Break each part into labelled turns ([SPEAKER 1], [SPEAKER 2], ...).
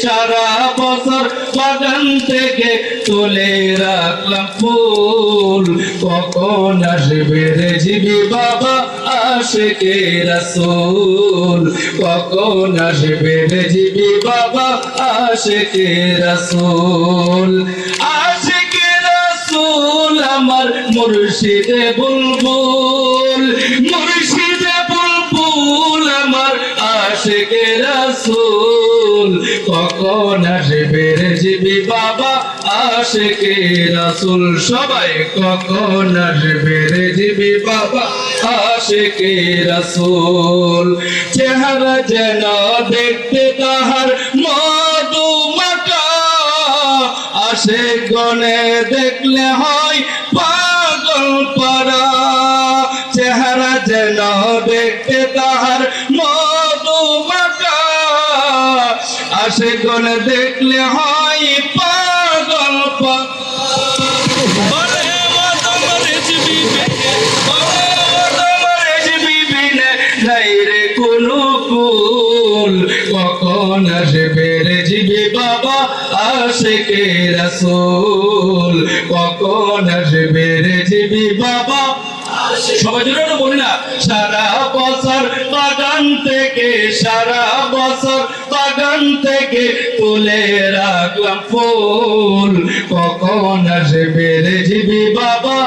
[SPEAKER 1] সারা বছর বাগান থেকে তুলে রাখলাম ফুল, কখন আসবে রেজিবি বাবা আশিকে রাসূল, কখন আসবে রেজিবি বাবা আশিকে রাসূল। আশিকে রাসূল আমার মুর্শিদে বুলবুল, মুর্শিদে বুলবুল আমার আশিকে রাসূল, কখন আসবে রেজিবি বাবা আশিকে রাসূল। সবাই কখন আসবে রেজিবি বাবা আশিকে রাসূল। চেহারা যেন দেখতে তাহার মধুমাখা, আশিক গণে দেখলে হয় পাগল পারা। চেহারা যেন দেখতে তাহার মধুমাখা, আশিক গণে দেখলে হয় পাগল পারা। কখন আসবে রেজিবি বাবা আশিকে রাসূল, কখন আসবে রেজিবি বাবা। সবাই জন্য বলি না, সারা বছর বাগান থেকে, সারা বছর বাগান থেকে তুলে রাখলাম ফুল, কখন আসবে রেজিবি বাবা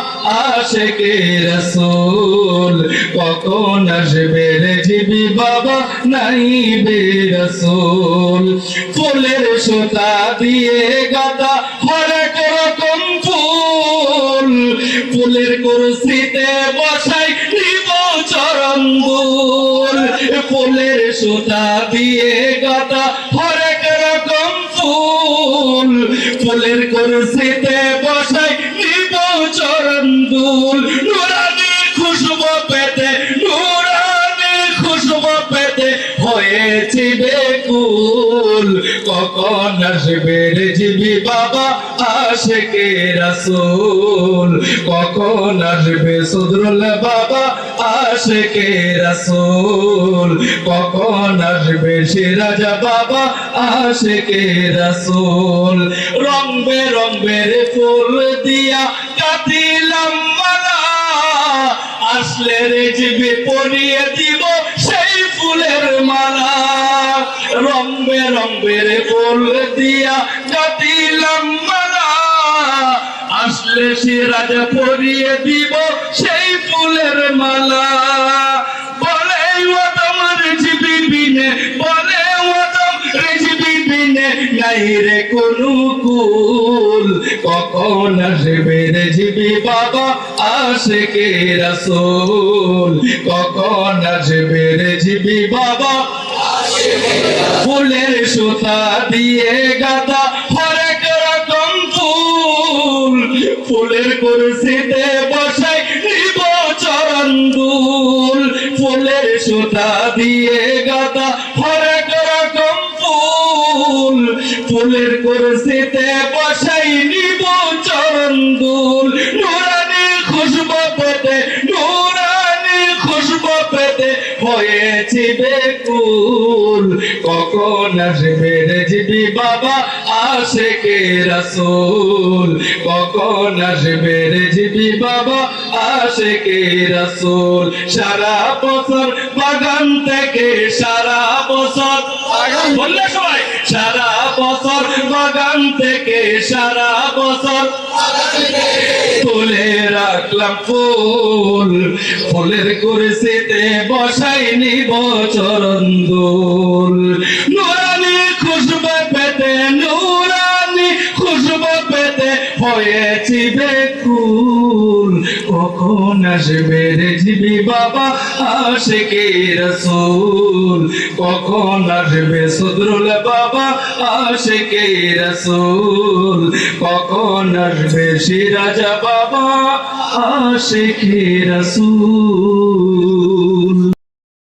[SPEAKER 1] আশিকে রাসূল, কখন আসবে রেজিবি বাবা নাইবে রাসূল। ফুলের সুতা দিয়ে গাঁথা হরেক রকম ফুল, ফুলের কুরসিতে বসাই নিব চরণ ধুল। ফুলের সুতা দিয়ে গাঁথা হরেক রকম ফুল, ফুলের কুরসিতে বসাই নিব চরণ ধুল। নুরানি খুশবু পেতে, নুরানি খুশবু পেতে হয়েছি বেকুল, কখন আসবে রেজিবি বাবা আশিকে রাসূল, কখন আসবে সদরুল বাবা আশিকে রাসূল, কখন আসবে সিরাজ বাবা আশিকে রাসূল। রং বেরঙের ফুল দিয়া কাটিলাম মালা, আসলে রেজিবি পরিয়ে দিব সেই ফুলের মালা। রং বেরঙের ফুল দিয়া কাটিলাম মালা, আসলে সিরাজ পরিয়ে দিব সেই ফুলের মালা। বলে ও তোমার রেজিবি বিনে, বলে ও তোমার রেজিবি বিনে নাই রে কোনো কুল, কখন আসবে রেজিবি বাবা আশিকে রাসূল, কখন আসবে রেজিবি বাবা। ফুলের সুতা দিয়ে গাঁথা হরেক রকম ফুল, ফুলের কুরসিতে বসাই নিব চরণ ধুল। ফুলের সুতা দিয়ে গাঁথা হরেক রকম ফুল, ফুলের কুরসিতে বসাই নিব চরণ ধুল। নুরানি খুশবু পেতে, নুরানি খুশবু পেতে হয়েছি বেকুল, কখন আসবে রেজিবি বাবা আশিকে রাসূল, কখন আসবে রেজিবি বাবা আশিকে রাসূল। সারা বছর বাগান থেকে, সারা বছর বললে সবাই, সারা বছর বাগান থেকে, সারা বছর তুলে রাখলাম ফুল, ফুলের কুরসিতে বসাই নিব চরণ ধুল। নুরানি খুশবু পেতে, নুরানি খুশবু পেতে হয়েছি বেকুল, কখন আসবে রেজিবি বাবা আশিকে রাসূল, কখন আসবে সদরুল বাবা আশিকে রাসূল, কখন আসবে সিরাজ বাবা আশিকে রাসূল।